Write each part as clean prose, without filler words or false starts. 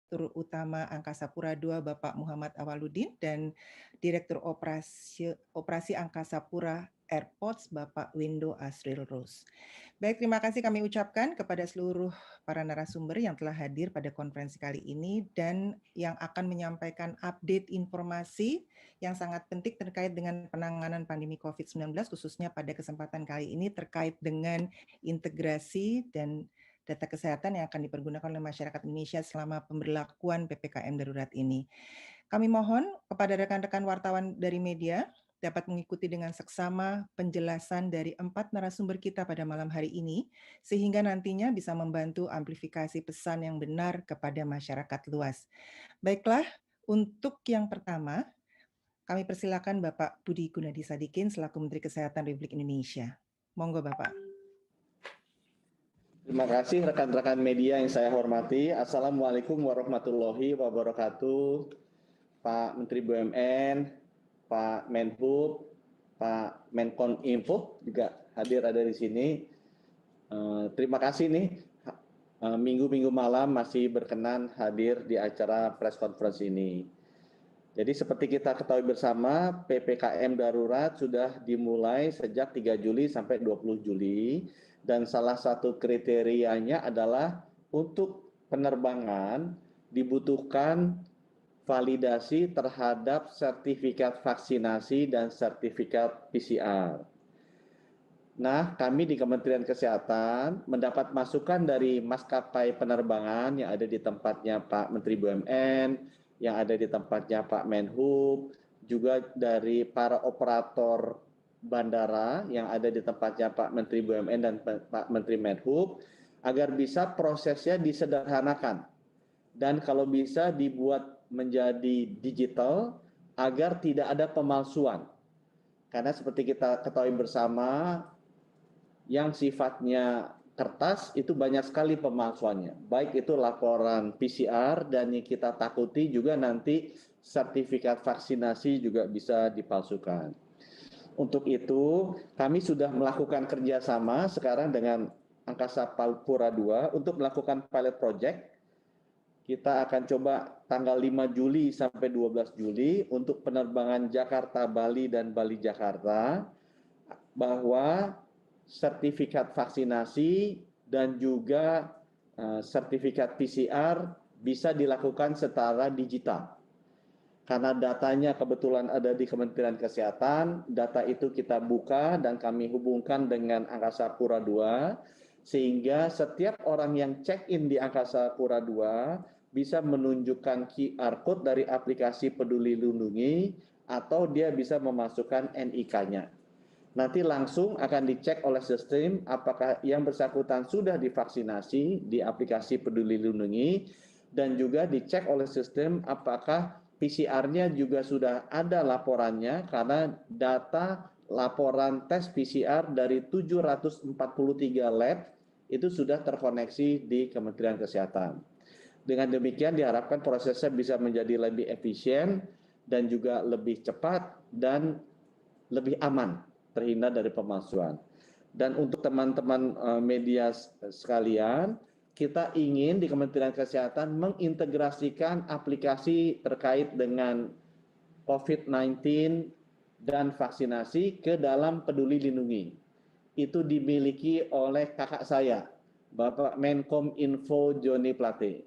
Direktur Utama Angkasa Pura II Bapak Muhammad Awaludin dan Direktur Operasi Angkasa Pura Airports Bapak Windo Asril Rose. Baik, terima kasih kami ucapkan kepada seluruh para narasumber yang telah hadir pada konferensi kali ini dan yang akan menyampaikan update informasi yang sangat penting terkait dengan penanganan pandemi COVID-19, khususnya pada kesempatan kali ini terkait dengan integrasi dan data kesehatan yang akan dipergunakan oleh masyarakat Indonesia selama pemberlakuan PPKM darurat ini. Kami mohon kepada rekan-rekan wartawan dari media dapat mengikuti dengan seksama penjelasan dari 4 narasumber kita pada malam hari ini, sehingga nantinya bisa membantu amplifikasi pesan yang benar kepada masyarakat luas. Baiklah, untuk yang pertama, kami persilakan Bapak Budi Gunadi Sadikin selaku Menteri Kesehatan Republik Indonesia. Monggo Bapak. Terima kasih rekan-rekan media yang saya hormati. Assalamualaikum warahmatullahi wabarakatuh. Pak Menteri BUMN, Pak Menhub, Pak Menkominfo juga hadir ada di sini. Terima kasih nih, minggu-minggu malam masih berkenan hadir di acara press conference ini. Jadi seperti kita ketahui bersama, PPKM darurat sudah dimulai sejak 3 Juli sampai 20 Juli. Dan salah satu kriterianya adalah untuk penerbangan dibutuhkan validasi terhadap sertifikat vaksinasi dan sertifikat PCR. Nah, kami di Kementerian Kesehatan mendapat masukan dari maskapai penerbangan yang ada di tempatnya Pak Menteri BUMN, yang ada di tempatnya Pak Menhub, juga dari para operator bandara yang ada di tempatnya Pak Menteri BUMN dan Pak Menteri Menhub, agar bisa prosesnya disederhanakan dan kalau bisa dibuat menjadi digital agar tidak ada pemalsuan. Karena seperti kita ketahui bersama, yang sifatnya kertas itu banyak sekali pemalsuannya. Baik itu laporan PCR dan yang kita takuti juga nanti sertifikat vaksinasi juga bisa dipalsukan. Untuk itu, kami sudah melakukan kerjasama sekarang dengan Angkasa Pura II untuk melakukan pilot project. Kita akan coba tanggal 5 Juli sampai 12 Juli untuk penerbangan Jakarta-Bali dan Bali-Jakarta, bahwa sertifikat vaksinasi dan juga sertifikat PCR bisa dilakukan secara digital. Karena datanya kebetulan ada di Kementerian Kesehatan, data itu kita buka dan kami hubungkan dengan Angkasa Pura II, sehingga setiap orang yang check-in di Angkasa Pura II bisa menunjukkan QR Code dari aplikasi Peduli Lindungi, atau dia bisa memasukkan NIK-nya. Nanti langsung akan dicek oleh sistem apakah yang bersangkutan sudah divaksinasi di aplikasi Peduli Lindungi, dan juga dicek oleh sistem apakah PCR-nya juga sudah ada laporannya, karena data laporan tes PCR dari 743 lab itu sudah terkoneksi di Kementerian Kesehatan. Dengan demikian diharapkan prosesnya bisa menjadi lebih efisien dan juga lebih cepat dan lebih aman, terhindar dari pemalsuan. Dan untuk teman-teman media sekalian, kita ingin di Kementerian Kesehatan mengintegrasikan aplikasi terkait dengan COVID-19 dan vaksinasi ke dalam Peduli Lindungi. Itu dimiliki oleh kakak saya, Bapak Menkominfo Joni Plate.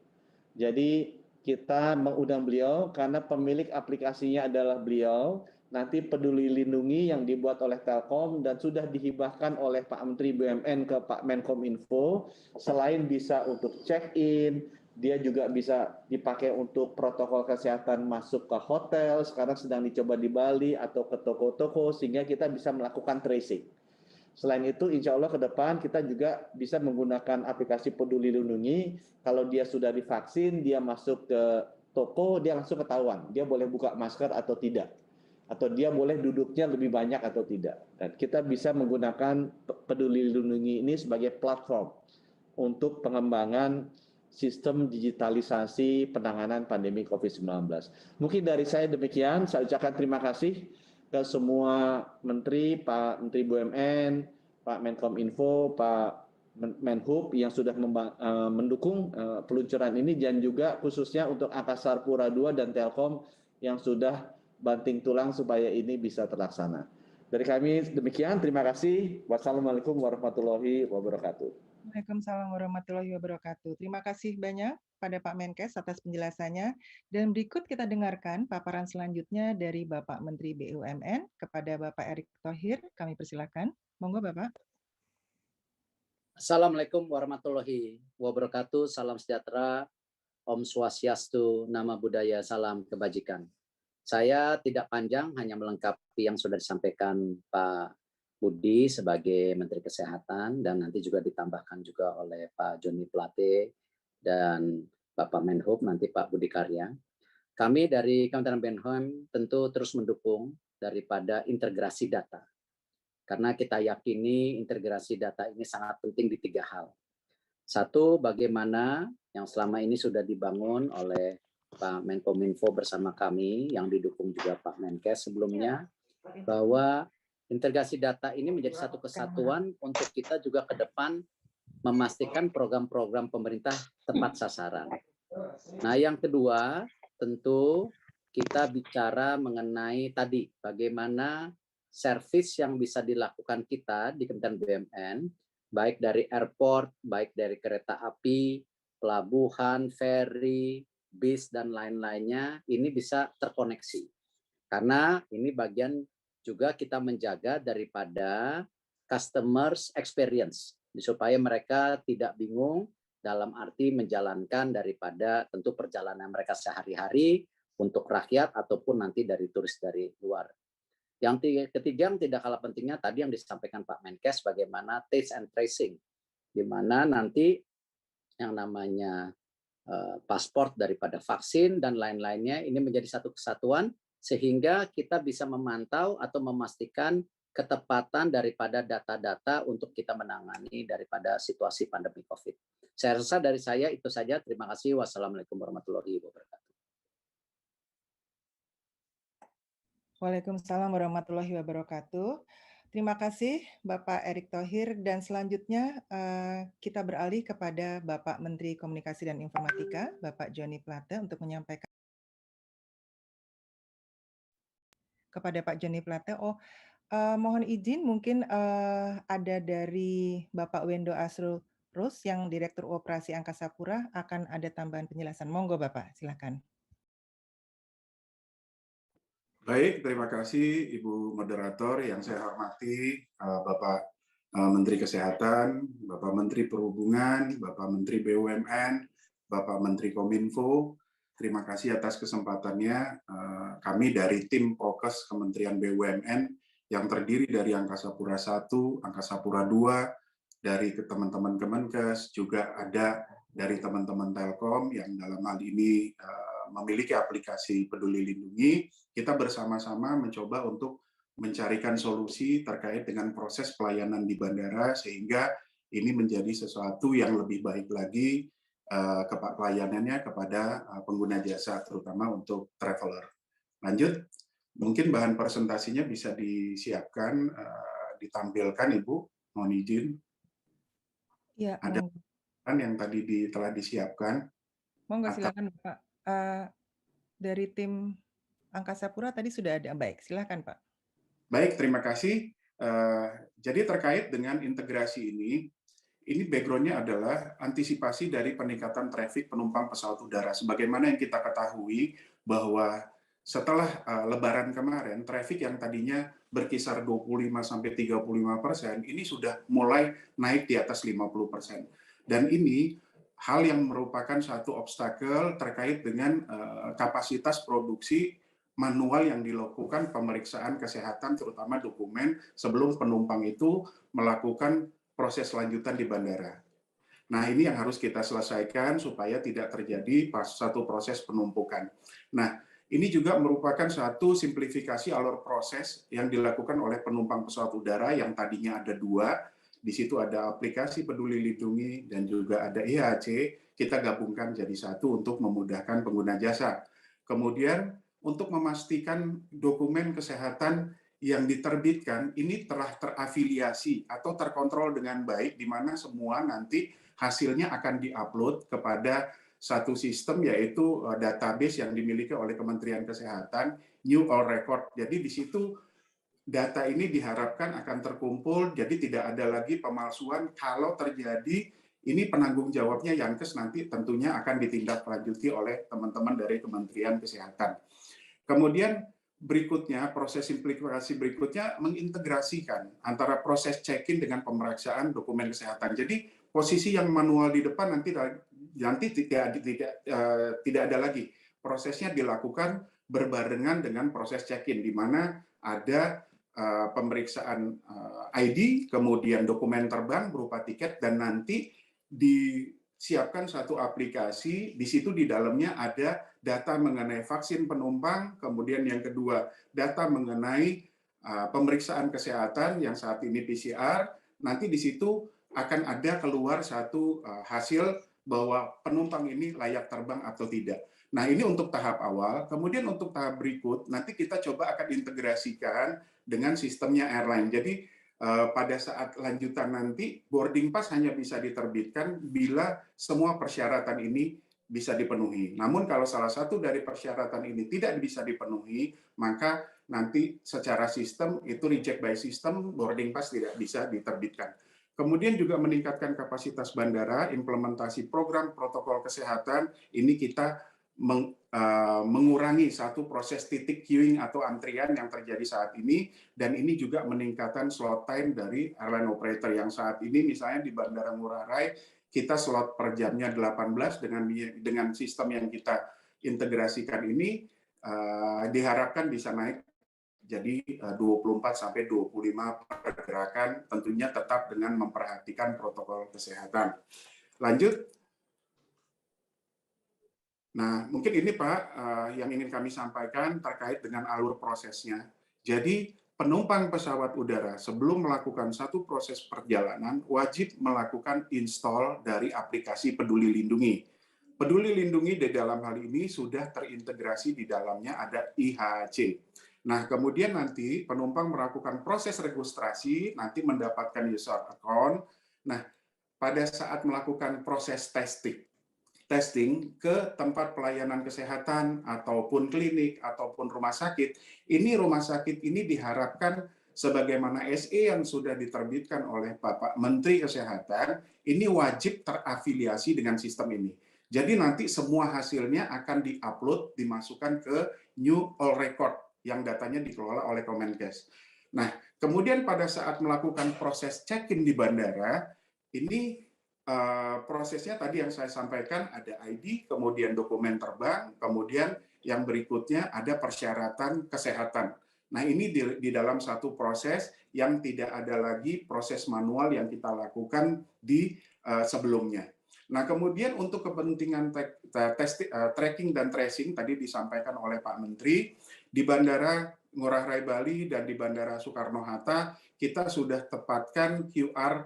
Jadi kita mengundang beliau karena pemilik aplikasinya adalah beliau. Nanti Peduli Lindungi yang dibuat oleh Telkom dan sudah dihibahkan oleh Pak Menteri BUMN ke Pak Menkominfo, selain bisa untuk check-in, dia juga bisa dipakai untuk protokol kesehatan masuk ke hotel, sekarang sedang dicoba di Bali atau ke toko-toko, sehingga kita bisa melakukan tracing. Selain itu, insya Allah ke depan kita juga bisa menggunakan aplikasi Peduli Lindungi. Kalau dia sudah divaksin, dia masuk ke toko, dia langsung ketahuan, dia boleh buka masker atau tidak, atau dia boleh duduknya lebih banyak atau tidak. Dan kita bisa menggunakan Peduli Lindungi ini sebagai platform untuk pengembangan sistem digitalisasi penanganan pandemi COVID-19. Mungkin dari saya demikian, saya ucapkan terima kasih ke semua menteri, Pak Menteri BUMN, Pak Menkominfo, Pak Menhub yang sudah mendukung peluncuran ini, dan juga khususnya untuk Angkasa Pura II dan Telkom yang sudah banting tulang supaya ini bisa terlaksana. Dari kami demikian, terima kasih. Wassalamualaikum warahmatullahi wabarakatuh. Waalaikumsalam warahmatullahi wabarakatuh. Terima kasih banyak pada Pak Menkes atas penjelasannya. Dan berikut kita dengarkan paparan selanjutnya dari Bapak Menteri BUMN kepada Bapak Erick Thohir. Kami persilakan. Monggo Bapak. Assalamualaikum warahmatullahi wabarakatuh. Salam sejahtera, Om Swastiastu, Nama Budaya, Salam Kebajikan. Saya tidak panjang, hanya melengkapi yang sudah disampaikan Pak Budi sebagai Menteri Kesehatan, dan nanti juga ditambahkan juga oleh Pak Joni Plate dan Bapak Menhub, nanti Pak Budi Karya. Kami dari Kementerian BUMN tentu terus mendukung daripada integrasi data. Karena kita yakini integrasi data ini sangat penting di 3 hal. Satu, bagaimana yang selama ini sudah dibangun oleh Pak Menkominfo bersama kami, yang didukung juga Pak Menkes sebelumnya, bahwa integrasi data ini menjadi satu kesatuan untuk kita juga ke depan memastikan program-program pemerintah tepat sasaran. Nah, yang kedua, tentu kita bicara mengenai tadi, bagaimana servis yang bisa dilakukan kita di Kementerian BUMN, baik dari airport, baik dari kereta api, pelabuhan, ferry, bis, dan lain-lainnya, ini bisa terkoneksi. Karena ini bagian juga kita menjaga daripada customers experience, supaya mereka tidak bingung dalam arti menjalankan daripada tentu perjalanan mereka sehari-hari untuk rakyat ataupun nanti dari turis dari luar. Yang ketiga, yang tidak kalah pentingnya tadi yang disampaikan Pak Menkes, bagaimana taste and tracing, di mana nanti yang namanya paspor daripada vaksin dan lain-lainnya ini menjadi satu kesatuan, sehingga kita bisa memantau atau memastikan ketepatan daripada data-data untuk kita menangani daripada situasi pandemi COVID. Saya rasa dari saya itu saja. Terima kasih. Wassalamualaikum warahmatullahi wabarakatuh. Waalaikumsalam warahmatullahi wabarakatuh. Terima kasih Bapak Erick Thohir, dan selanjutnya kita beralih kepada Bapak Menteri Komunikasi dan Informatika, Bapak Joni Plate, untuk menyampaikan kepada Pak Joni Plate. Mohon izin, mungkin ada dari Bapak Wendo Asrul Rus yang Direktur Operasi Angkasa Pura akan ada tambahan penjelasan. Monggo Bapak, silakan. Baik, terima kasih Ibu Moderator yang saya hormati, Bapak Menteri Kesehatan, Bapak Menteri Perhubungan, Bapak Menteri BUMN, Bapak Menteri Kominfo. Terima kasih atas kesempatannya. Kami dari tim Prokes Kementerian BUMN yang terdiri dari Angkasa Pura I, Angkasa Pura II, dari teman-teman Kemenkes, juga ada dari teman-teman Telkom yang dalam hal ini memiliki aplikasi Peduli Lindungi. Kita bersama-sama mencoba untuk mencarikan solusi terkait dengan proses pelayanan di bandara, sehingga ini menjadi sesuatu yang lebih baik lagi pelayanannya kepada pengguna jasa, terutama untuk traveler. Lanjut, mungkin bahan presentasinya bisa disiapkan, ditampilkan Ibu, mohon izin. Ya, ada kan yang tadi telah disiapkan. Monggo silakan Pak. Dari tim Angkasa Pura tadi sudah ada. Baik, silakan Pak. Baik, terima kasih. Jadi terkait dengan integrasi ini background-nya adalah antisipasi dari peningkatan traffic penumpang pesawat udara. Sebagaimana yang kita ketahui bahwa setelah Lebaran kemarin, traffic yang tadinya berkisar 25-35%, ini sudah mulai naik di atas 50%. Dan ini hal yang merupakan satu obstacle terkait dengan kapasitas produksi manual yang dilakukan pemeriksaan kesehatan, terutama dokumen, sebelum penumpang itu melakukan proses lanjutan di bandara. Nah, ini yang harus kita selesaikan supaya tidak terjadi satu proses penumpukan. Nah, ini juga merupakan satu simplifikasi alur proses yang dilakukan oleh penumpang pesawat udara yang tadinya ada 2. Di situ ada aplikasi Peduli Lindungi dan juga ada IHC. Kita gabungkan jadi satu untuk memudahkan pengguna jasa. Kemudian untuk memastikan dokumen kesehatan yang diterbitkan ini telah terafiliasi atau terkontrol dengan baik, di mana semua nanti hasilnya akan diupload kepada satu sistem, yaitu database yang dimiliki oleh Kementerian Kesehatan, New All Record. Jadi di situ data ini diharapkan akan terkumpul, jadi tidak ada lagi pemalsuan. Kalau terjadi, ini penanggung jawabnya Yankes nanti tentunya akan ditindaklanjuti oleh teman-teman dari Kementerian Kesehatan. Kemudian berikutnya, proses simplifikasi berikutnya mengintegrasikan antara proses check-in dengan pemeriksaan dokumen kesehatan. Jadi posisi yang manual di depan nanti tidak ada lagi. Prosesnya dilakukan berbarengan dengan proses check-in, di mana ada pemeriksaan ID, kemudian dokumen terbang berupa tiket, dan nanti disiapkan satu aplikasi. Di situ di dalamnya ada data mengenai vaksin penumpang, kemudian yang kedua data mengenai pemeriksaan kesehatan yang saat ini PCR. Nanti di situ akan ada keluar satu hasil bahwa penumpang ini layak terbang atau tidak. Nah, ini untuk tahap awal. Kemudian untuk tahap berikut, nanti kita coba akan integrasikan dengan sistemnya airline. Jadi pada saat lanjutan nanti, boarding pass hanya bisa diterbitkan bila semua persyaratan ini bisa dipenuhi. Namun kalau salah satu dari persyaratan ini tidak bisa dipenuhi, maka nanti secara sistem itu reject by system, boarding pass tidak bisa diterbitkan. Kemudian juga meningkatkan kapasitas bandara, implementasi program protokol kesehatan, ini kita mengurangi satu proses titik queuing atau antrian yang terjadi saat ini, dan ini juga meningkatkan slot time dari airline operator yang saat ini misalnya di Bandara Ngurah Rai kita slot per jamnya 18, dengan sistem yang kita integrasikan ini diharapkan bisa naik jadi 24 sampai 25 pergerakan, tentunya tetap dengan memperhatikan protokol kesehatan. Lanjut. Nah, mungkin ini Pak yang ingin kami sampaikan terkait dengan alur prosesnya. Jadi penumpang pesawat udara sebelum melakukan satu proses perjalanan wajib melakukan install dari aplikasi Peduli Lindungi. Peduli Lindungi di dalam hal ini sudah terintegrasi, di dalamnya ada IHC. Nah, kemudian nanti penumpang melakukan proses registrasi, nanti mendapatkan user account. Nah, pada saat melakukan proses testing ke tempat pelayanan kesehatan ataupun klinik ataupun rumah sakit ini diharapkan sebagaimana SE yang sudah diterbitkan oleh Bapak Menteri Kesehatan ini wajib terafiliasi dengan sistem ini. Jadi nanti semua hasilnya akan diupload, dimasukkan ke New All Record yang datanya dikelola oleh Kemenkes. Nah, kemudian pada saat melakukan proses check-in di bandara, ini prosesnya tadi yang saya sampaikan ada ID, kemudian dokumen terbang, kemudian yang berikutnya ada persyaratan kesehatan. Nah, ini di dalam satu proses yang tidak ada lagi proses manual yang kita lakukan di sebelumnya. Nah, kemudian untuk kepentingan tracking dan tracing tadi disampaikan oleh Pak Menteri, di Bandara Ngurah Rai Bali dan di Bandara Soekarno-Hatta kita sudah tepatkan QR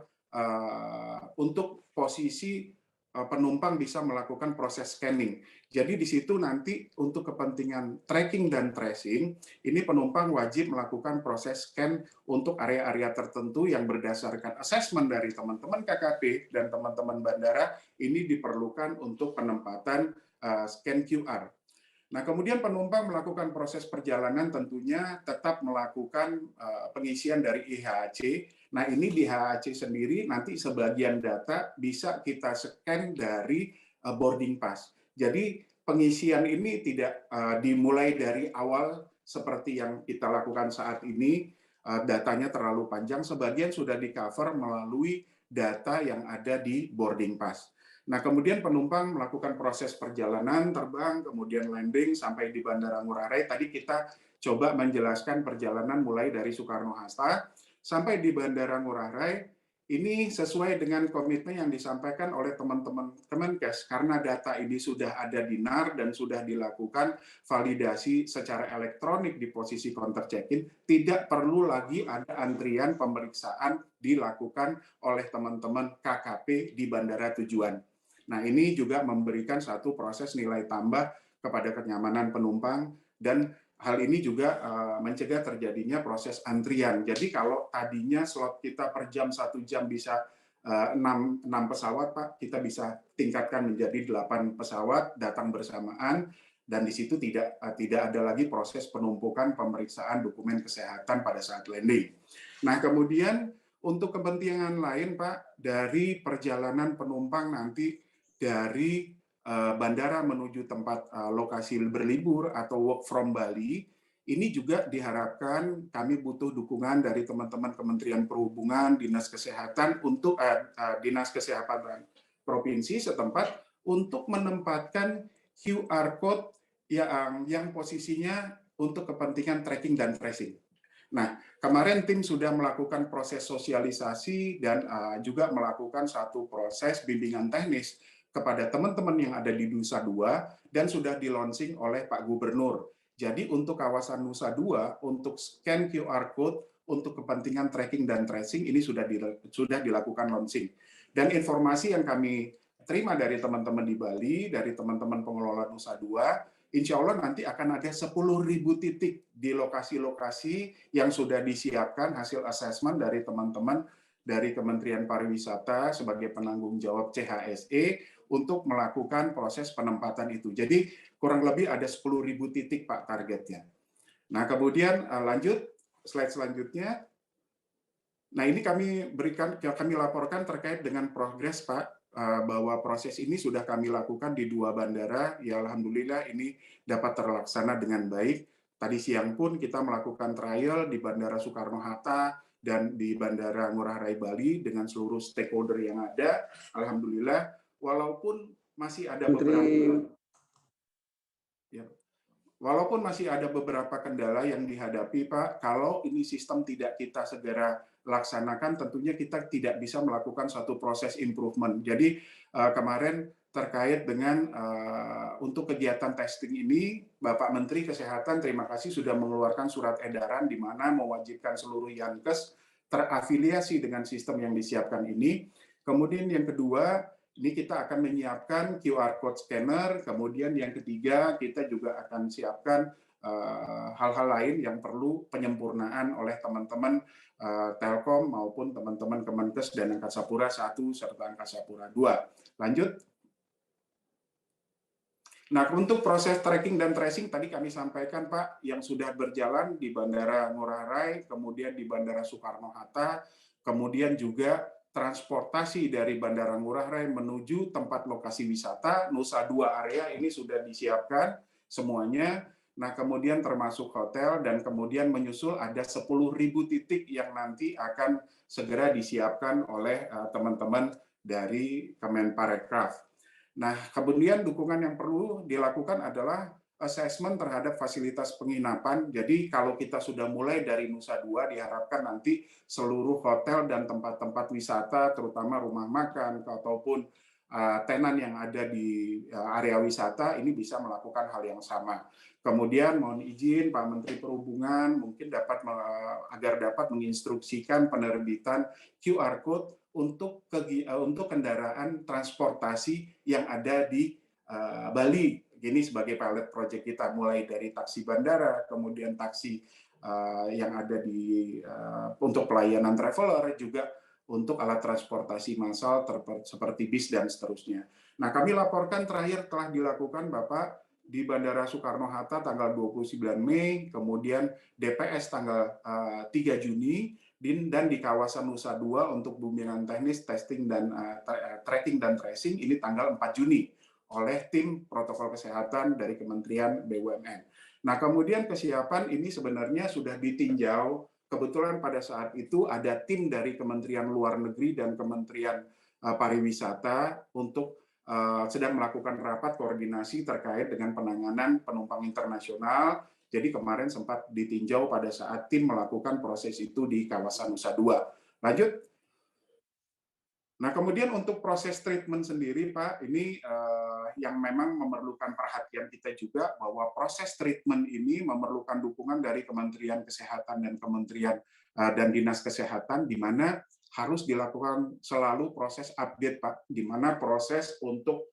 untuk posisi penumpang bisa melakukan proses scanning. Jadi di situ nanti untuk kepentingan tracking dan tracing, ini penumpang wajib melakukan proses scan untuk area-area tertentu yang berdasarkan assessment dari teman-teman KKP dan teman-teman bandara, ini diperlukan untuk penempatan scan QR. Nah, kemudian penumpang melakukan proses perjalanan tentunya tetap melakukan pengisian dari IHC. Nah, ini di IHC sendiri nanti sebagian data bisa kita scan dari boarding pass. Jadi pengisian ini tidak dimulai dari awal seperti yang kita lakukan saat ini, datanya terlalu panjang, sebagian sudah di-cover melalui data yang ada di boarding pass. Nah, kemudian penumpang melakukan proses perjalanan, terbang, kemudian landing sampai di Bandara Ngurah Rai. Tadi kita coba menjelaskan perjalanan mulai dari Soekarno-Hatta sampai di Bandara Ngurah Rai. Ini sesuai dengan komitmen yang disampaikan oleh teman-teman Kemenkes, karena data ini sudah ada di NAR dan sudah dilakukan validasi secara elektronik di posisi counter check-in, tidak perlu lagi ada antrian pemeriksaan dilakukan oleh teman-teman KKP di bandara tujuan. Nah, ini juga memberikan satu proses nilai tambah kepada kenyamanan penumpang dan hal ini juga mencegah terjadinya proses antrian. Jadi kalau tadinya slot kita per jam 1 jam bisa 6 pesawat, Pak, kita bisa tingkatkan menjadi 8 pesawat datang bersamaan, dan di situ tidak ada lagi proses penumpukan pemeriksaan dokumen kesehatan pada saat landing. Nah, kemudian untuk kepentingan lain, Pak, dari perjalanan penumpang nanti dari bandara menuju tempat lokasi berlibur atau work from Bali, ini juga diharapkan kami butuh dukungan dari teman-teman Kementerian Perhubungan, Dinas Kesehatan untuk Dinas Kesehatan Provinsi setempat untuk menempatkan QR code yang posisinya untuk kepentingan tracking dan tracing. Nah, kemarin tim sudah melakukan proses sosialisasi dan juga melakukan satu proses bimbingan teknis kepada teman-teman yang ada di Nusa Dua dan sudah di-launching oleh Pak Gubernur. Jadi untuk kawasan Nusa Dua, untuk scan QR code untuk kepentingan tracking dan tracing ini sudah dilakukan launching. Dan informasi yang kami terima dari teman-teman di Bali, dari teman-teman pengelola Nusa Dua, insya Allah nanti akan ada 10.000 titik di lokasi-lokasi yang sudah disiapkan hasil assessment dari teman-teman dari Kementerian Pariwisata sebagai penanggung jawab CHSE untuk melakukan proses penempatan itu. Jadi kurang lebih ada 10.000 titik, Pak, targetnya. Nah, kemudian lanjut, slide selanjutnya. Nah, ini kami laporkan terkait dengan progres, Pak, bahwa proses ini sudah kami lakukan di 2 bandara. Ya, alhamdulillah ini dapat terlaksana dengan baik. Tadi siang pun kita melakukan trial di Bandara Soekarno-Hatta dan di Bandara Ngurah Rai Bali dengan seluruh stakeholder yang ada. Alhamdulillah, walaupun masih ada beberapa kendala yang dihadapi, Pak, kalau ini sistem tidak kita segera laksanakan, tentunya kita tidak bisa melakukan satu proses improvement. Jadi kemarin terkait dengan untuk kegiatan testing ini, Bapak Menteri Kesehatan terima kasih sudah mengeluarkan surat edaran di mana mewajibkan seluruh Yankes terafiliasi dengan sistem yang disiapkan ini. Kemudian yang kedua, ini kita akan menyiapkan QR code scanner, kemudian yang ketiga kita juga akan siapkan hal-hal lain yang perlu penyempurnaan oleh teman-teman Telkom maupun teman-teman Kemenkes dan Angkasa Pura I serta Angkasa Pura II. Lanjut. Nah, untuk proses tracking dan tracing tadi kami sampaikan, Pak, yang sudah berjalan di Bandara Ngurah Rai, kemudian di Bandara Soekarno-Hatta, kemudian juga transportasi dari Bandara Ngurah Rai menuju tempat lokasi wisata, Nusa Dua area ini sudah disiapkan semuanya. Nah, kemudian termasuk hotel dan kemudian menyusul ada 10.000 titik yang nanti akan segera disiapkan oleh teman-teman dari Kemenparekraf. Nah, kemudian dukungan yang perlu dilakukan adalah assessment terhadap fasilitas penginapan. Jadi kalau kita sudah mulai dari Nusa Dua, diharapkan nanti seluruh hotel dan tempat-tempat wisata, terutama rumah makan ataupun tenan yang ada di area wisata, ini bisa melakukan hal yang sama. Kemudian mohon izin Pak Menteri Perhubungan mungkin agar dapat menginstruksikan penerbitan QR code untuk kendaraan transportasi yang ada di Bali. Ini sebagai pilot project kita, mulai dari taksi bandara, kemudian taksi yang ada untuk pelayanan traveler, juga untuk alat transportasi massal seperti bis dan seterusnya. Nah, kami laporkan terakhir telah dilakukan, Bapak, di Bandara Soekarno-Hatta tanggal 29 Mei, kemudian DPS tanggal 3 Juni, dan di kawasan Nusa Dua untuk bimbingan teknis, testing, dan tracking dan tracing ini tanggal 4 Juni oleh tim protokol kesehatan dari Kementerian BUMN. Nah, kemudian kesiapan ini sebenarnya sudah ditinjau. Kebetulan pada saat itu ada tim dari Kementerian Luar Negeri dan Kementerian Pariwisata untuk sedang melakukan rapat koordinasi terkait dengan penanganan penumpang internasional. Jadi kemarin sempat ditinjau pada saat tim melakukan proses itu di kawasan Nusa Dua. Lanjut. Nah, kemudian untuk proses treatment sendiri, Pak, ini yang memang memerlukan perhatian kita juga, bahwa proses treatment ini memerlukan dukungan dari Kementerian Kesehatan dan Kementerian dan Dinas Kesehatan, di mana harus dilakukan selalu proses update, Pak, di mana proses untuk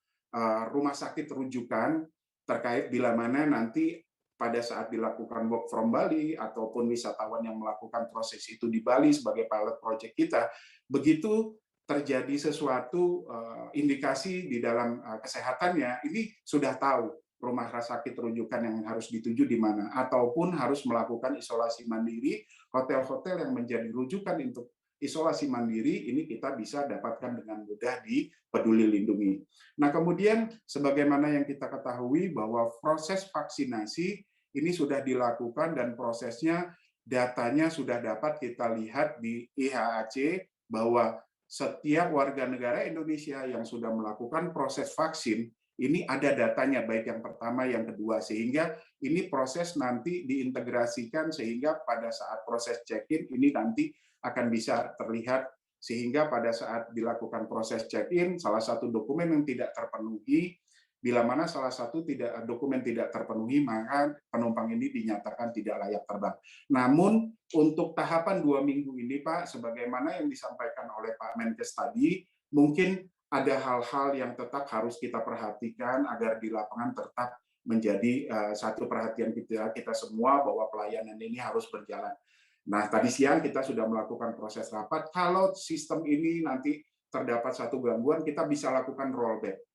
rumah sakit rujukan terkait bila mana nanti pada saat dilakukan work from Bali ataupun wisatawan yang melakukan proses itu di Bali sebagai pilot project kita, begitu terjadi sesuatu indikasi di dalam kesehatannya, ini sudah tahu rumah sakit rujukan yang harus dituju di mana, ataupun harus melakukan isolasi mandiri. Hotel-hotel yang menjadi rujukan untuk isolasi mandiri ini kita bisa dapatkan dengan mudah di Peduli Lindungi. Nah, kemudian sebagaimana yang kita ketahui bahwa proses vaksinasi ini sudah dilakukan dan prosesnya, datanya sudah dapat kita lihat di IHAC bahwa setiap warga negara Indonesia yang sudah melakukan proses vaksin ini ada datanya, baik yang pertama, yang kedua, sehingga ini proses nanti diintegrasikan sehingga pada saat proses check-in ini nanti akan bisa terlihat, sehingga pada saat dilakukan proses check-in salah satu dokumen yang tidak terpenuhi, bila mana salah satu dokumen tidak terpenuhi, maka penumpang ini dinyatakan tidak layak terbang. Namun untuk tahapan 2 minggu ini, Pak, sebagaimana yang disampaikan oleh Pak Menkes tadi, mungkin ada hal-hal yang tetap harus kita perhatikan agar di lapangan tetap menjadi satu perhatian kita semua bahwa pelayanan ini harus berjalan. Nah, tadi siang kita sudah melakukan proses rapat. Kalau sistem ini nanti terdapat satu gangguan, kita bisa lakukan rollback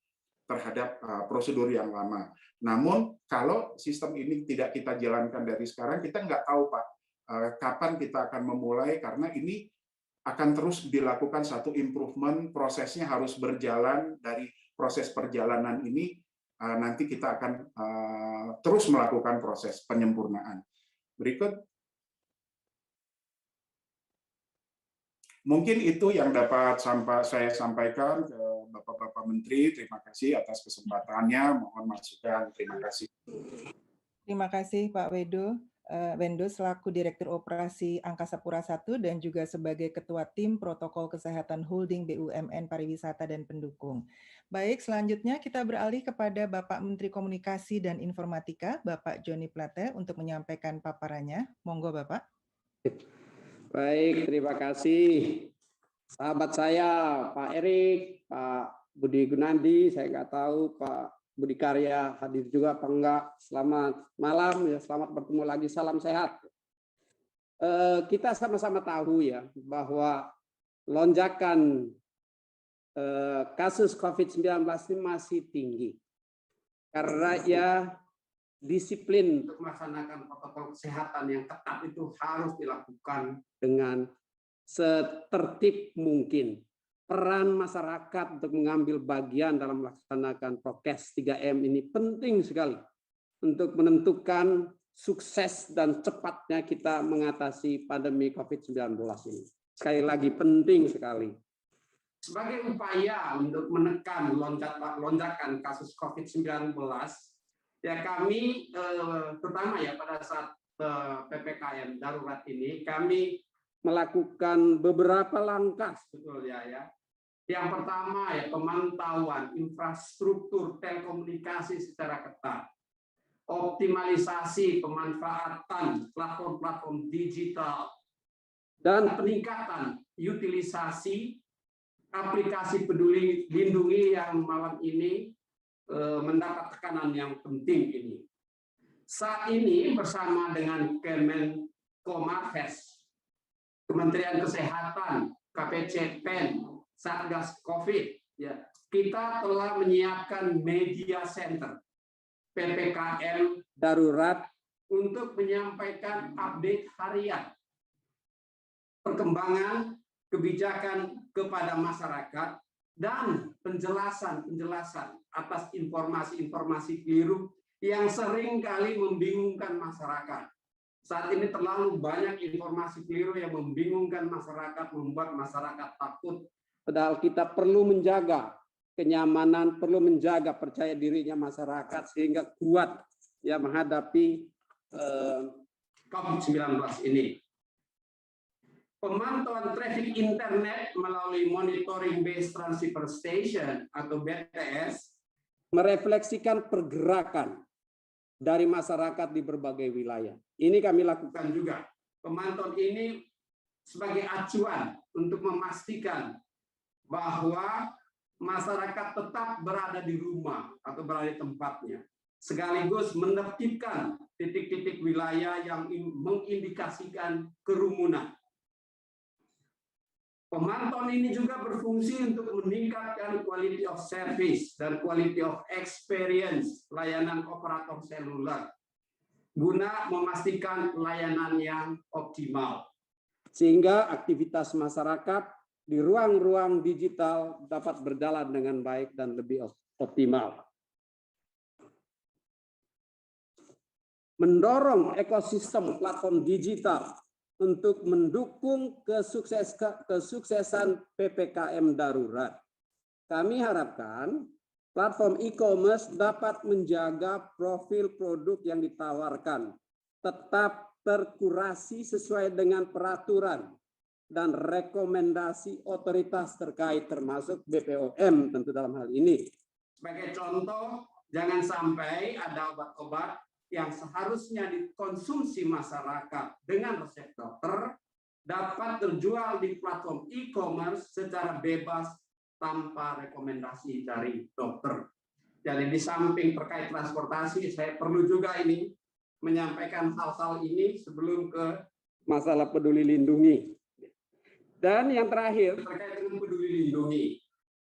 terhadap prosedur yang lama. Namun, kalau sistem ini tidak kita jalankan dari sekarang, kita nggak tahu, Pak, kapan kita akan memulai, karena ini akan terus dilakukan satu improvement, prosesnya harus berjalan. Dari proses perjalanan ini, nanti kita akan terus melakukan proses penyempurnaan. Berikut. Mungkin itu yang dapat saya sampaikan ke Bapak-Bapak Menteri. Terima kasih atas kesempatannya. Mohon masukan. Terima kasih. Terima kasih Pak Wendo selaku Direktur Operasi Angkasa Pura I dan juga sebagai Ketua Tim Protokol Kesehatan Holding BUMN Pariwisata dan Pendukung. Baik, selanjutnya kita beralih kepada Bapak Menteri Komunikasi dan Informatika, Bapak Joni Plate, untuk menyampaikan paparannya. Monggo Bapak. Baik, terima kasih. Sahabat saya, Pak Erik, Pak Budi Gunandi, saya nggak tahu Pak Budi Karya hadir juga apa enggak. Selamat malam, ya, selamat bertemu lagi, salam sehat. Kita sama-sama tahu ya bahwa lonjakan kasus COVID-19 ini masih tinggi. Karena ya disiplin untuk melaksanakan protokol kesehatan yang ketat itu harus dilakukan dengan setertib mungkin. Peran masyarakat untuk mengambil bagian dalam melaksanakan prokes 3M ini penting sekali untuk menentukan sukses dan cepatnya kita mengatasi pandemi COVID-19 ini. Sekali lagi penting sekali. Sebagai upaya untuk menekan lonjakan kasus COVID-19, ya kami terutama ya pada saat PPKM darurat ini kami melakukan beberapa langkah sebetulnya ya. Yang pertama ya pemantauan infrastruktur telekomunikasi secara ketat, optimalisasi pemanfaatan platform-platform digital, dan peningkatan utilisasi aplikasi Peduli Lindungi yang malam ini mendapat tekanan yang penting ini. Saat ini bersama dengan Kemenkomarves, Kementerian Kesehatan, KPCPEN, Satgas COVID, ya, kita telah menyiapkan media center PPKM darurat untuk menyampaikan update harian perkembangan kebijakan kepada masyarakat dan penjelasan atas informasi-informasi keliru yang sering kali membingungkan masyarakat. Saat ini terlalu banyak informasi keliru yang membingungkan masyarakat, membuat masyarakat takut. Padahal kita perlu menjaga kenyamanan, perlu menjaga percaya dirinya masyarakat sehingga kuat ya menghadapi COVID-19 ini. Pemantauan traffic internet melalui Monitoring Based Transceiver Station atau BTS merefleksikan pergerakan dari masyarakat di berbagai wilayah. Ini kami lakukan juga. Pemantauan ini sebagai acuan untuk memastikan bahwa masyarakat tetap berada di rumah atau berada di tempatnya. sekaligus menertibkan titik-titik wilayah yang mengindikasikan kerumunan. Pemantauan ini juga berfungsi untuk meningkatkan quality of service dan quality of experience layanan operator seluler, guna memastikan layanan yang optimal. Sehingga aktivitas masyarakat di ruang-ruang digital dapat berjalan dengan baik dan lebih optimal. Mendorong ekosistem platform digital untuk mendukung kesuksesan PPKM darurat. Kami harapkan platform e-commerce dapat menjaga profil produk yang ditawarkan tetap terkurasi sesuai dengan peraturan dan rekomendasi otoritas terkait termasuk BPOM tentu dalam hal ini. Sebagai contoh, jangan sampai ada obat-obat yang seharusnya dikonsumsi masyarakat dengan resep dokter dapat terjual di platform e-commerce secara bebas tanpa rekomendasi dari dokter. Jadi di samping terkait transportasi, saya perlu juga ini menyampaikan hal-hal ini sebelum ke masalah peduli lindungi. Dan yang terakhir terkait dengan peduli lindungi,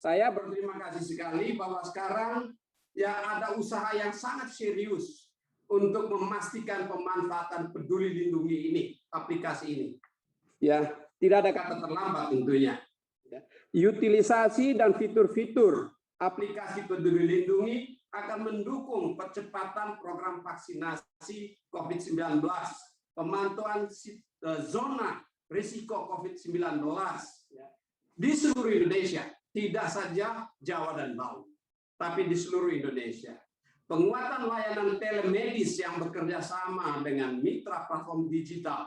saya berterima kasih sekali bahwa sekarang ya ada usaha yang sangat serius untuk memastikan pemanfaatan peduli lindungi ini, aplikasi ini. Ya, tidak ada kata terlambat tentunya. Utilisasi dan fitur-fitur aplikasi peduli lindungi akan mendukung percepatan program vaksinasi COVID-19, pemantauan zona risiko COVID-19 di seluruh Indonesia, tidak saja Jawa dan Bali, tapi di seluruh Indonesia. Penguatan layanan telemedis yang bekerja sama dengan mitra platform digital.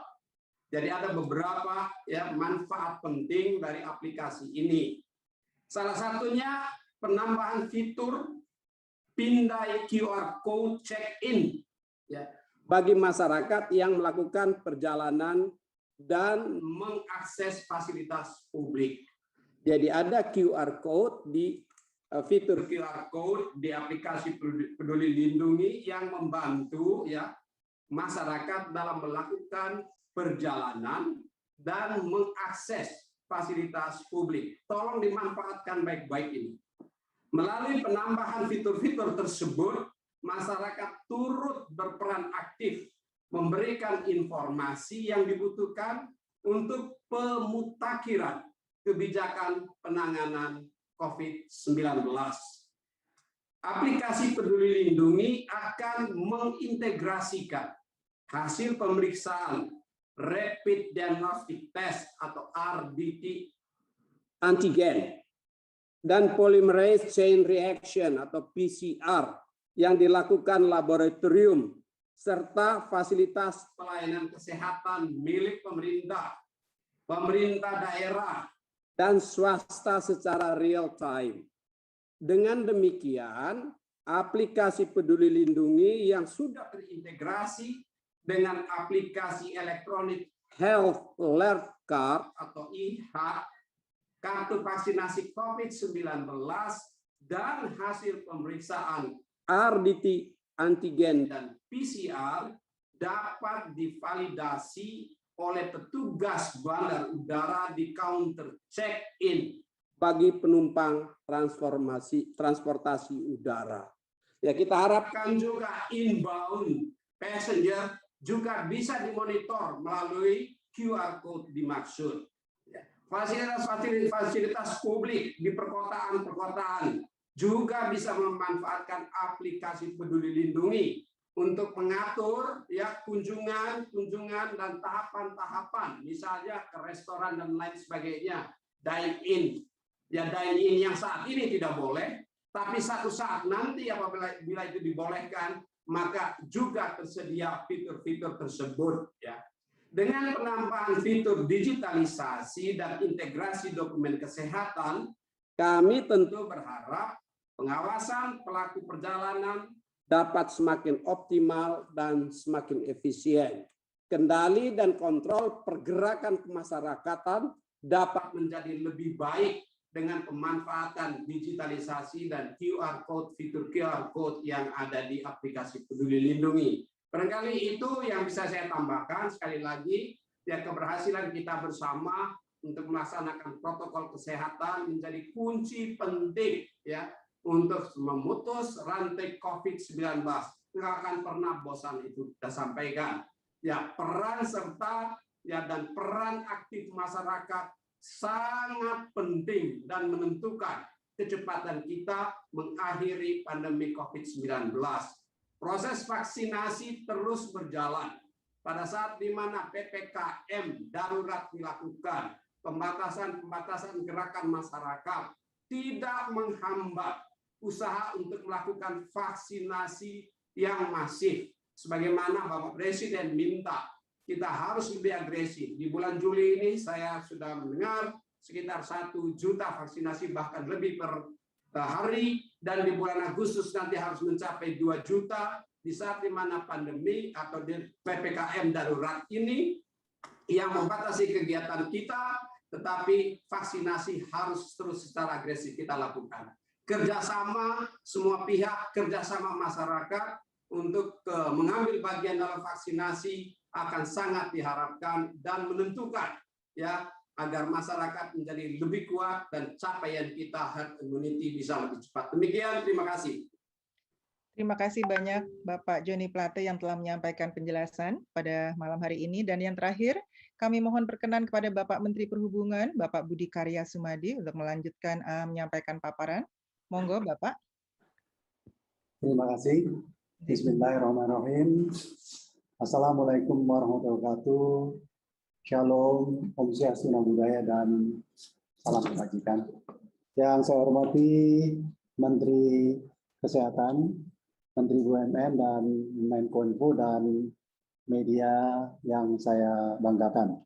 Jadi ada beberapa ya manfaat penting dari aplikasi ini. Salah satunya penambahan fitur pindai QR code check-in ya, bagi masyarakat yang melakukan perjalanan dan mengakses fasilitas publik. Jadi ada QR code di fitur QR code di aplikasi Peduli Lindungi yang membantu ya masyarakat dalam melakukan perjalanan dan mengakses fasilitas publik. Tolong dimanfaatkan baik-baik ini. Melalui penambahan fitur-fitur tersebut, masyarakat turut berperan aktif memberikan informasi yang dibutuhkan untuk pemutakhiran kebijakan penanganan COVID-19. Aplikasi Peduli Lindungi akan mengintegrasikan hasil pemeriksaan Rapid Diagnostic Test atau RDT antigen dan Polymerase Chain Reaction atau PCR yang dilakukan laboratorium serta fasilitas pelayanan kesehatan milik pemerintah, pemerintah daerah, dan swasta secara real time. Dengan demikian, aplikasi Peduli Lindungi yang sudah terintegrasi dengan aplikasi Electronic Health Alert Card atau IH, kartu vaksinasi COVID-19, dan hasil pemeriksaan RDT antigen dan PCR dapat divalidasi oleh petugas bandar udara di counter check-in bagi penumpang transportasi udara. Ya, kita harapkan juga inbound passenger juga bisa dimonitor melalui QR code dimaksud. Fasilitas publik di perkotaan juga bisa memanfaatkan aplikasi Peduli Lindungi untuk mengatur ya kunjungan dan tahapan-tahapan, misalnya ke restoran dan lain sebagainya, dine in. Ya dine in yang saat ini tidak boleh, tapi satu saat nanti apabila itu dibolehkan, maka juga tersedia fitur-fitur tersebut ya. Dengan penambahan fitur digitalisasi dan integrasi dokumen kesehatan, kami tentu berharap pengawasan pelaku perjalanan dapat semakin optimal dan semakin efisien. Kendali dan kontrol pergerakan kemasyarakatan dapat menjadi lebih baik dengan pemanfaatan digitalisasi dan QR code, fitur QR code yang ada di aplikasi Peduli Lindungi. Barangkali itu yang bisa saya tambahkan. Sekali lagi, ya, keberhasilan kita bersama untuk melaksanakan protokol kesehatan menjadi kunci penting ya untuk memutus rantai COVID-19. Nggak akan pernah bosan, itu kita sampaikan. Ya, peran serta ya dan peran aktif masyarakat sangat penting dan menentukan kecepatan kita mengakhiri pandemi COVID-19. Proses vaksinasi terus berjalan. Pada saat di mana PPKM darurat dilakukan, pembatasan-pembatasan gerakan masyarakat tidak menghambat usaha untuk melakukan vaksinasi yang masif. Sebagaimana Bapak Presiden minta, kita harus lebih agresif. Di bulan Juli ini saya sudah mendengar sekitar 1 juta vaksinasi, bahkan lebih per hari, dan di bulan Agustus nanti harus mencapai 2 juta di saat di mana pandemi atau di PPKM darurat ini yang membatasi kegiatan kita, tetapi vaksinasi harus terus secara agresif kita lakukan. Kerjasama semua pihak, kerjasama masyarakat untuk mengambil bagian dalam vaksinasi akan sangat diharapkan dan menentukan ya agar masyarakat menjadi lebih kuat dan capaian kita herd immunity bisa lebih cepat. Demikian, terima kasih. Terima kasih banyak Bapak Joni Plate yang telah menyampaikan penjelasan pada malam hari ini. Dan yang terakhir, kami mohon berkenan kepada Bapak Menteri Perhubungan, Bapak Budi Karya Sumadi, untuk melanjutkan menyampaikan paparan. Monggo, Bapak. Terima kasih. Bismillahirrahmanirrahim. Assalamualaikum warahmatullahi wabarakatuh. Shalom, Om Swastiastu, Namo Buddhaya, dan salam kebajikan. Yang saya hormati Menteri Kesehatan, Menteri BUMN, dan Menkominfo, dan media yang saya banggakan.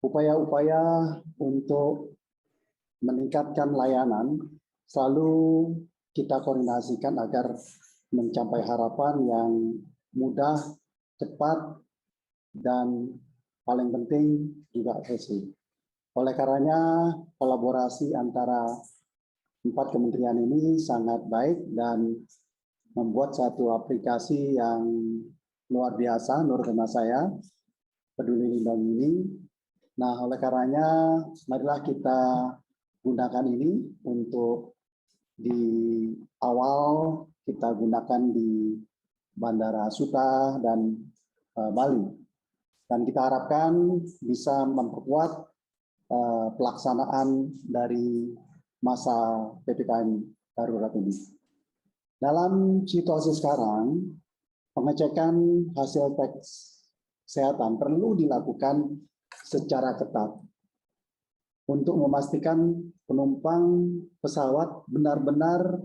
Upaya-upaya untuk meningkatkan layanan selalu kita koordinasikan agar mencapai harapan yang mudah, cepat, dan paling penting juga efisien. Oleh karenanya, kolaborasi antara 4 kementerian ini sangat baik dan membuat satu aplikasi yang luar biasa menurut hemat saya, Peduli Lindungi ini. Nah, oleh karenanya, marilah kita gunakan ini untuk di awal kita gunakan di Bandara Suta dan Bali. Dan kita harapkan bisa memperkuat pelaksanaan dari masa PPKM darurat ini. Dalam situasi sekarang, pengecekan hasil tes kesehatan perlu dilakukan secara ketat untuk memastikan penumpang pesawat benar-benar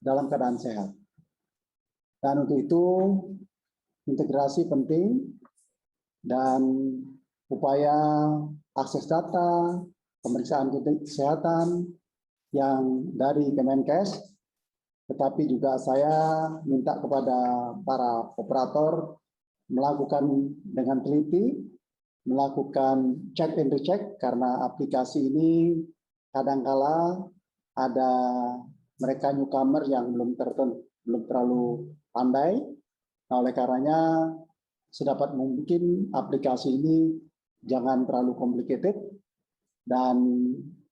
dalam keadaan sehat. Dan untuk itu, integrasi penting dan upaya akses data, pemeriksaan kesehatan yang dari Kemenkes, tetapi juga saya minta kepada para operator melakukan dengan teliti, melakukan check and recheck, karena aplikasi ini kadangkala ada mereka newcomer yang belum terlalu pandai. Nah, oleh karenanya sedapat mungkin aplikasi ini jangan terlalu complicated, dan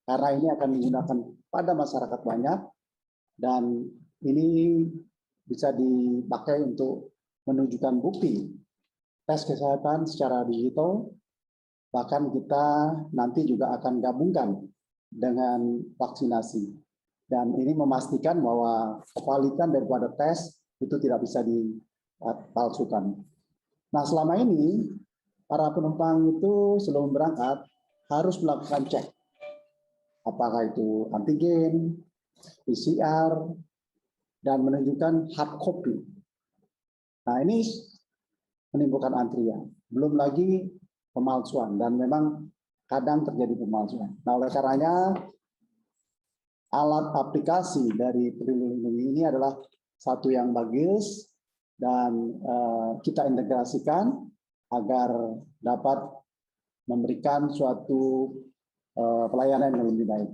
karena ini akan digunakan pada masyarakat banyak, dan ini bisa dipakai untuk menunjukkan bukti tes kesehatan secara digital. Bahkan kita nanti juga akan gabungkan dengan vaksinasi. Dan ini memastikan bahwa kevalidan daripada tes itu tidak bisa dipalsukan. Nah, selama ini para penumpang itu sebelum berangkat harus melakukan cek. Apakah itu antigen, PCR, dan menunjukkan hard copy. Nah, ini menimbulkan antrian. Belum lagi pemalsuan, dan memang kadang terjadi pemalsuan. Nah, oleh karenanya alat aplikasi dari Peduli Lindungi ini adalah satu yang bagus, dan kita integrasikan agar dapat memberikan suatu pelayanan yang lebih baik.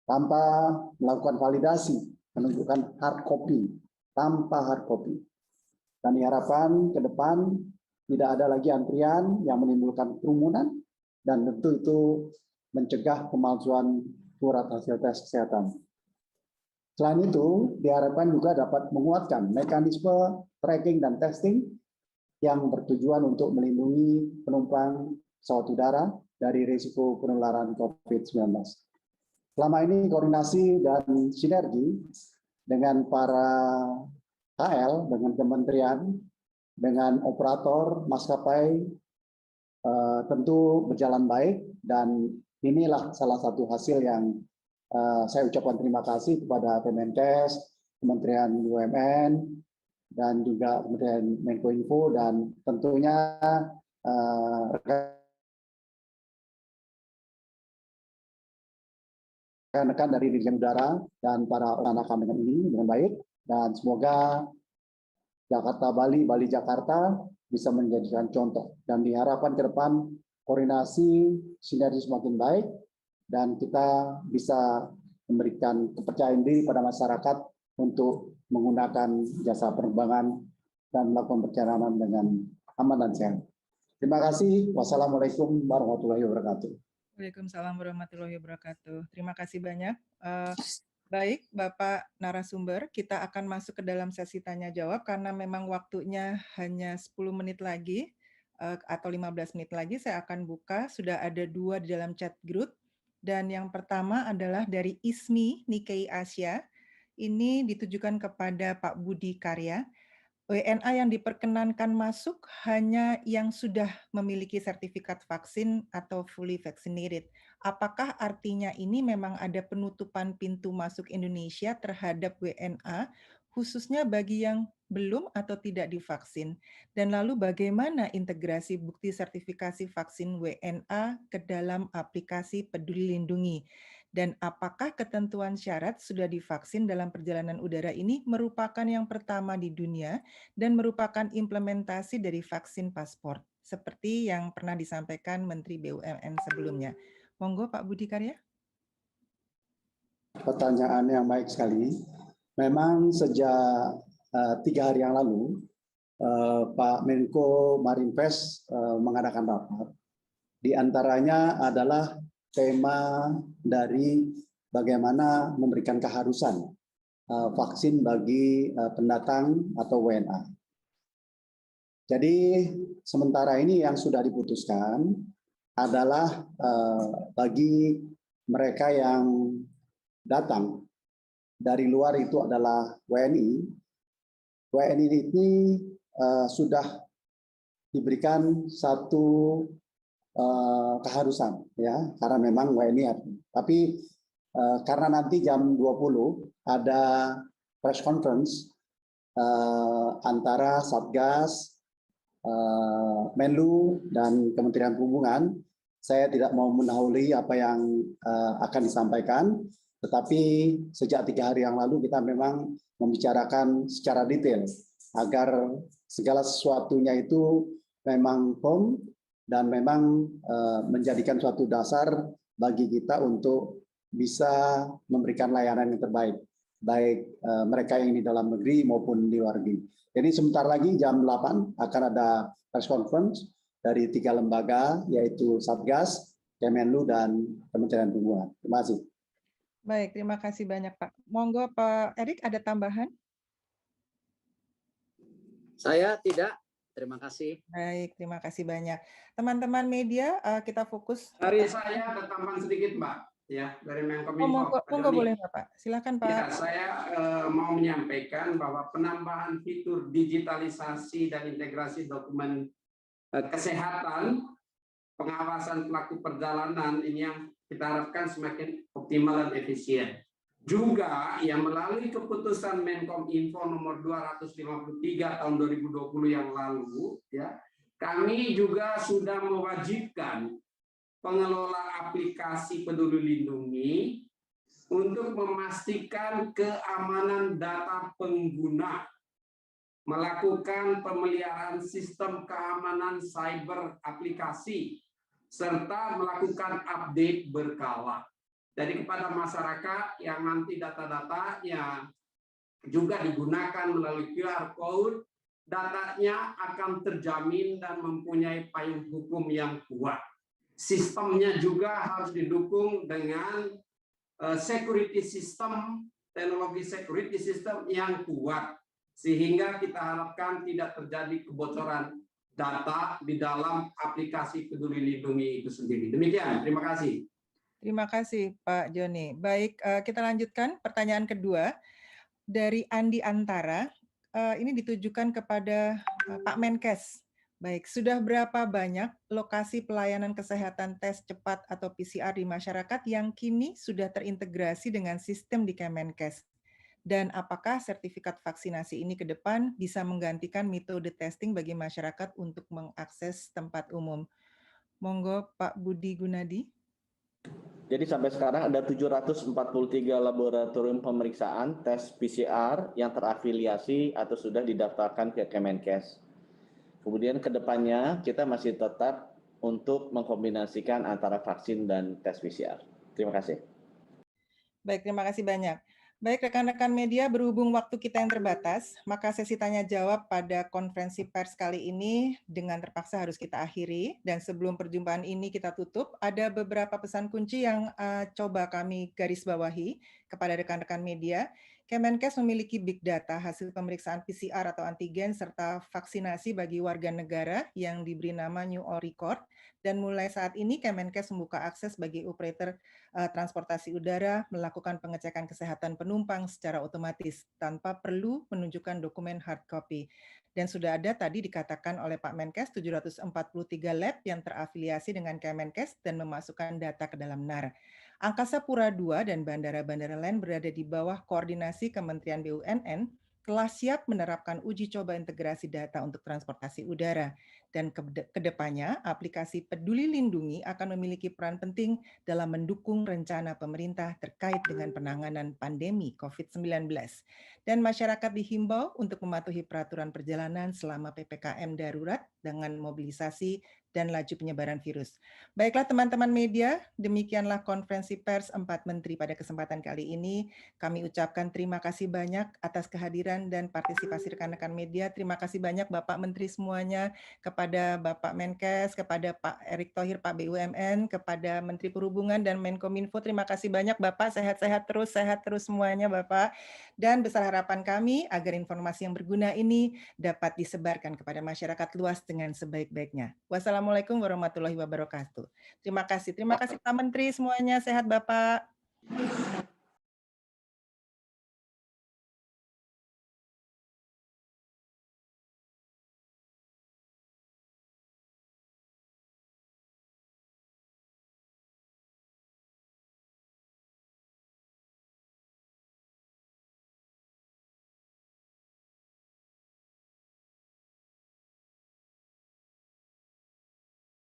tanpa melakukan validasi, menunjukkan hard copy, tanpa hard copy. Dan diharapkan ke depan tidak ada lagi antrian yang menimbulkan kerumunan dan tentu itu mencegah pemalsuan surat hasil tes kesehatan. Selain itu, diharapkan juga dapat menguatkan mekanisme tracking dan testing yang bertujuan untuk melindungi penumpang pesawat udara dari risiko penularan COVID-19. Selama ini koordinasi dan sinergi dengan para KL, dengan kementerian, dengan operator maskapai tentu berjalan baik, dan inilah salah satu hasil yang saya ucapkan terima kasih kepada Kemenkes, Kementerian BUMN, dan juga Kementerian Menkominfo, dan tentunya rekan-rekan dari Dirjen Udara dan para rekan dengan ini dengan baik, dan semoga Jakarta Bali, Bali Jakarta bisa menjadikan contoh, dan diharapkan ke depan koordinasi sinergi semakin baik dan kita bisa memberikan kepercayaan diri pada masyarakat untuk menggunakan jasa penerbangan dan melakukan perjalanan dengan aman dan sehat. Terima kasih. Wassalamualaikum warahmatullahi wabarakatuh. Waalaikumsalam warahmatullahi wabarakatuh. Terima kasih banyak. Baik, Bapak narasumber, kita akan masuk ke dalam sesi tanya jawab karena memang waktunya hanya 10 menit lagi atau 15 menit lagi. Saya akan buka, sudah ada 2 di dalam chat group. Dan yang pertama adalah dari ISMI Nikkei Asia. Ini ditujukan kepada Pak Budi Karya. WNA yang diperkenankan masuk hanya yang sudah memiliki sertifikat vaksin atau fully vaccinated. Apakah artinya ini memang ada penutupan pintu masuk Indonesia terhadap WNA, khususnya bagi yang belum atau tidak divaksin? Dan lalu bagaimana integrasi bukti sertifikasi vaksin WNA ke dalam aplikasi Peduli Lindungi? Dan apakah ketentuan syarat sudah divaksin dalam perjalanan udara ini merupakan yang pertama di dunia dan merupakan implementasi dari vaksin paspor, seperti yang pernah disampaikan Menteri BUMN sebelumnya. Monggo Pak Budi Karya. Pertanyaan yang baik sekali. Memang sejak 3 hari yang lalu, Pak Menko Marinvest mengadakan rapat. Di antaranya adalah tema dari bagaimana memberikan keharusan vaksin bagi pendatang atau WNA. Jadi sementara ini yang sudah diputuskan adalah bagi mereka yang datang dari luar itu adalah WNI. WNI ini sudah diberikan satu keharusan, ya, karena memang WNI. Tapi karena nanti jam 20 ada press conference antara Satgas, Menlu dan Kementerian Perhubungan, saya tidak mau mendahului apa yang akan disampaikan, tetapi sejak 3 hari yang lalu kita memang membicarakan secara detail agar segala sesuatunya itu memang firm dan memang menjadikan suatu dasar bagi kita untuk bisa memberikan layanan yang terbaik, baik mereka yang di dalam negeri maupun di luar negeri. Jadi sebentar lagi jam 8 akan ada press conference dari 3 lembaga, yaitu Satgas, Kemenlu, dan Kementerian Perhubungan. Terima kasih. Baik, terima kasih banyak Pak. Monggo Pak Erik, ada tambahan? Saya tidak. Terima kasih. Baik, terima kasih banyak. Teman-teman media, kita fokus. Dari saya ada tambahan sedikit, Mbak, ya, dari Menkominfo. Monggo boleh Bapak. Silakan Pak. Ya, saya mau menyampaikan bahwa penambahan fitur digitalisasi dan integrasi dokumen kesehatan, pengawasan pelaku perjalanan ini yang kita harapkan semakin optimal dan efisien. Juga yang melalui keputusan Menkominfo nomor 253 tahun 2020 yang lalu, ya, kami juga sudah mewajibkan pengelola aplikasi Peduli Lindungi untuk memastikan keamanan data pengguna, melakukan pemeliharaan sistem keamanan cyber aplikasi, serta melakukan update berkala. Jadi kepada masyarakat yang nanti data-datanya juga digunakan melalui QR Code, datanya akan terjamin dan mempunyai payung hukum yang kuat. Sistemnya juga harus didukung dengan security system, teknologi security system yang kuat, sehingga kita harapkan tidak terjadi kebocoran data di dalam aplikasi Peduli Lindungi itu sendiri. Demikian, terima kasih. Terima kasih Pak Joni. Baik, kita lanjutkan pertanyaan kedua dari Andi Antara. Ini ditujukan kepada Pak Menkes. Baik, sudah berapa banyak lokasi pelayanan kesehatan tes cepat atau PCR di masyarakat yang kini sudah terintegrasi dengan sistem di Kemenkes? Dan apakah sertifikat vaksinasi ini ke depan bisa menggantikan metode testing bagi masyarakat untuk mengakses tempat umum? Monggo Pak Budi Gunadi. Jadi sampai sekarang ada 743 laboratorium pemeriksaan tes PCR yang terafiliasi atau sudah didaftarkan ke Kemenkes. Kemudian ke depannya kita masih tetap untuk mengkombinasikan antara vaksin dan tes PCR. Terima kasih. Baik, terima kasih banyak. Baik, rekan-rekan media, berhubung waktu kita yang terbatas, maka sesi tanya jawab pada konferensi pers kali ini dengan terpaksa harus kita akhiri. Dan sebelum perjumpaan ini kita tutup, ada beberapa pesan kunci yang coba kami garis bawahi kepada rekan-rekan media. Kemenkes memiliki big data hasil pemeriksaan PCR atau antigen serta vaksinasi bagi warga negara yang diberi nama New All Record. Dan mulai saat ini Kemenkes membuka akses bagi operator transportasi udara melakukan pengecekan kesehatan penumpang secara otomatis tanpa perlu menunjukkan dokumen hard copy. Dan sudah ada tadi dikatakan oleh Pak Menkes 743 lab yang terafiliasi dengan Kemenkes dan memasukkan data ke dalam NAR. Angkasa Pura II dan bandara-bandara lain berada di bawah koordinasi Kementerian BUMN telah siap menerapkan uji coba integrasi data untuk transportasi udara. Dan kedepannya, aplikasi Peduli Lindungi akan memiliki peran penting dalam mendukung rencana pemerintah terkait dengan penanganan pandemi COVID-19. Dan masyarakat dihimbau untuk mematuhi peraturan perjalanan selama PPKM darurat dengan mobilisasi dan laju penyebaran virus. Baiklah teman-teman media, demikianlah konferensi pers 4 menteri pada kesempatan kali ini. Kami ucapkan terima kasih banyak atas kehadiran dan partisipasi rekan-rekan media. Terima kasih banyak Bapak Menteri semuanya, kepada Bapak Menkes, kepada Pak Erick Thohir, Pak BUMN, kepada Menteri Perhubungan dan Menkominfo. Terima kasih banyak Bapak, sehat terus semuanya Bapak. Dan besar harapan kami agar informasi yang berguna ini dapat disebarkan kepada masyarakat luas dengan sebaik-baiknya. Wassalamualaikum warahmatullahi wabarakatuh. Terima kasih Pak Menteri semuanya, sehat Bapak.